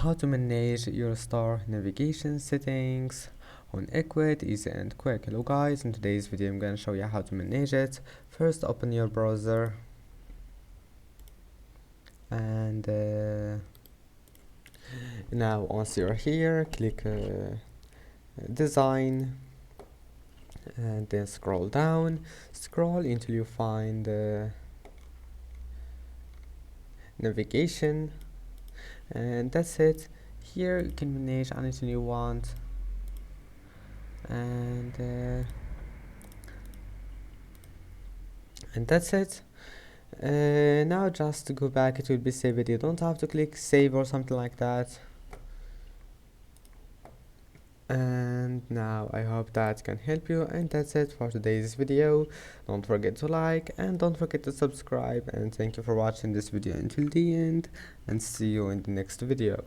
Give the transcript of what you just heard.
how to manage your star navigation settings on Ecwid, easy and quick. Hello guys, in today's video I'm going to show you how to manage it. First, open your browser and now once you're here, click design and then scroll down, scroll until you find navigation, and that's it. Here you can manage anything you want, and that's it. Now just to go back, it will be saved. You don't have to click save or something like that. And now I hope that can help you, and that's it for today's video. Don't forget to like and don't forget to subscribe, and thank you for watching this video until the end, and see you in the next video.